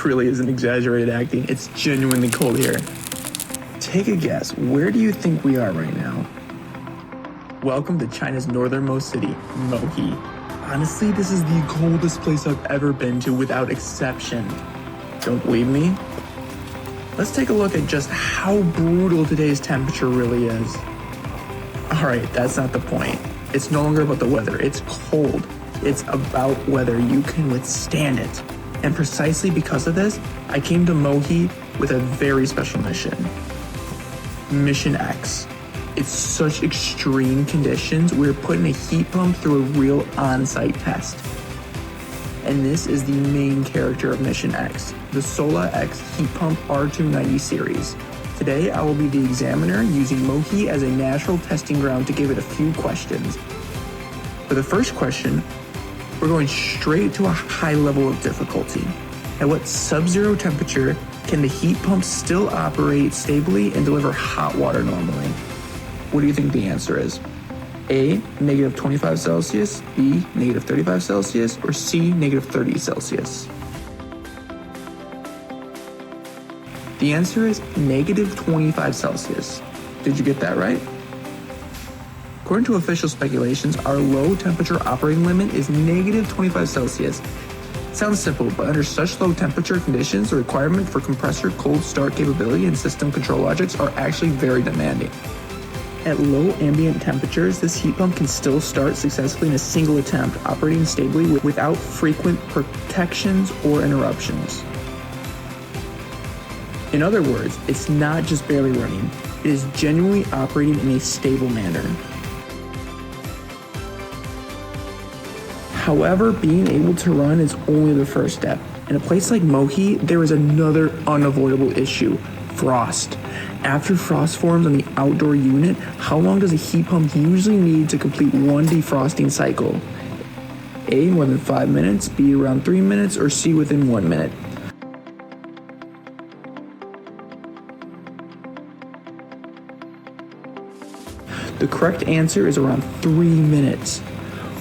This really isn't exaggerated acting, it's genuinely cold here. Take a guess, where do you think we are right now? Welcome to China's northernmost city, Mohe. Honestly, this is the coldest place I've ever been to without exception. Don't believe me? Let's take a look at just how brutal today's temperature really is. Alright, that's not the point. It's no longer about the weather, it's cold. It's about whether you can withstand it. And precisely because of this, I came to Mohe with a very special mission. Mission X. It's such extreme conditions, we're putting a heat pump through a real on-site test. And this is the main character of Mission X, the SolaX Heat Pump R290 series. Today, I will be the examiner using Mohe as a natural testing ground to give it a few questions. For the first question, we're going straight to a high level of difficulty. At what sub-zero temperature can the heat pump still operate stably and deliver hot water normally? What do you think the answer is? A, negative 25 Celsius, B, negative 35 Celsius, or C, negative 30 Celsius? The answer is negative 25 Celsius. Did you get that right? According to official speculations, our low temperature operating limit is negative 25 Celsius. Sounds simple, but under such low temperature conditions, the requirement for compressor cold start capability and system control logics are actually very demanding. At low ambient temperatures, this heat pump can still start successfully in a single attempt, operating stably without frequent protections or interruptions. In other words, it's not just barely running, it is genuinely operating in a stable manner. However, being able to run is only the first step. In a place like Mohe, there is another unavoidable issue: frost. After frost forms on the outdoor unit, how long does a heat pump usually need to complete one defrosting cycle? A, more than 5 minutes, B, around 3 minutes, or C, within 1 minute? The correct answer is around 3 minutes.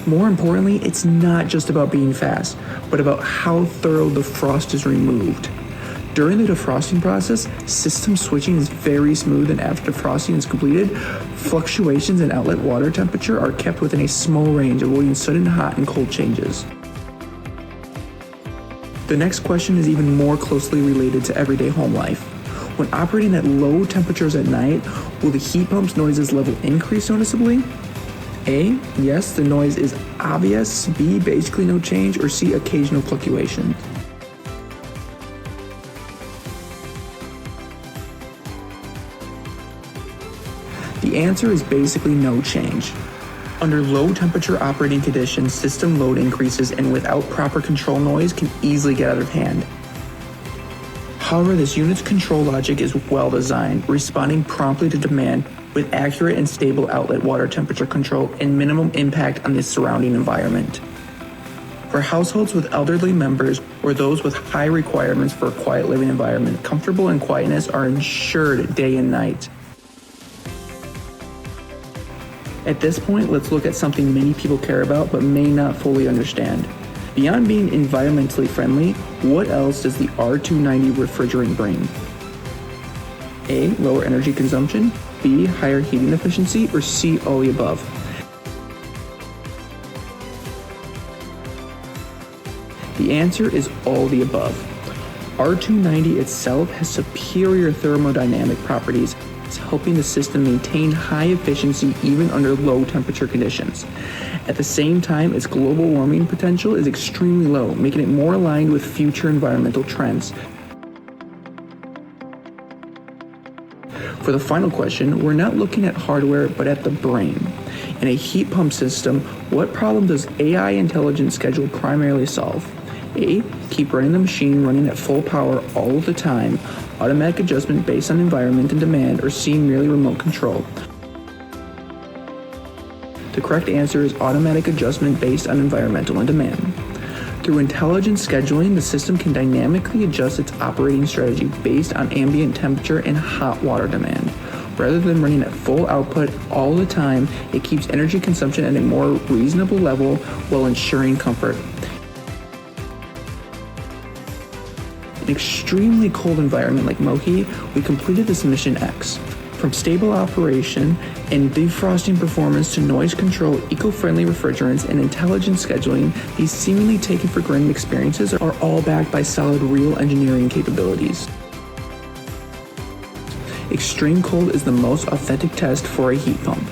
More importantly, it's not just about being fast, but about how thorough the frost is removed. During the defrosting process, system switching is very smooth, and after defrosting is completed, fluctuations in outlet water temperature are kept within a small range, avoiding sudden hot and cold changes. The next question is even more closely related to everyday home life. When operating at low temperatures at night, will the heat pump's noises level increase noticeably? A, yes, the noise is obvious, B, basically no change, or C, occasional fluctuation. The answer is basically no change. Under low temperature operating conditions, system load increases, and without proper control, noise can easily get out of hand. However, this unit's control logic is well designed, responding promptly to demand with accurate and stable outlet water temperature control and minimum impact on the surrounding environment. For households with elderly members or those with high requirements for a quiet living environment, comfortable and quietness are ensured day and night. At this point, let's look at something many people care about but may not fully understand. Beyond being environmentally friendly, what else does the R290 refrigerant bring? A, lower energy consumption, B, higher heating efficiency, or C, all the above? The answer is all the above. R290 itself has superior thermodynamic properties, helping the system maintain high efficiency even under low temperature conditions. At the same time, its global warming potential is extremely low, making it more aligned with future environmental trends. For the final question, we're not looking at hardware, but at the brain. In a heat pump system, what problem does AI intelligence schedule primarily solve? A, keep running the machine running at full power all the time, automatic adjustment based on environment and demand, or C, merely remote control? The correct answer is automatic adjustment based on environmental and demand. Through intelligent scheduling, the system can dynamically adjust its operating strategy based on ambient temperature and hot water demand. Rather than running at full output all the time, it keeps energy consumption at a more reasonable level while ensuring comfort. an extremely cold environment like Mohe, we completed this mission X. From stable operation and defrosting performance to noise control, eco-friendly refrigerants, and intelligent scheduling, these seemingly taken for granted experiences are all backed by solid real engineering capabilities. Extreme cold is the most authentic test for a heat pump.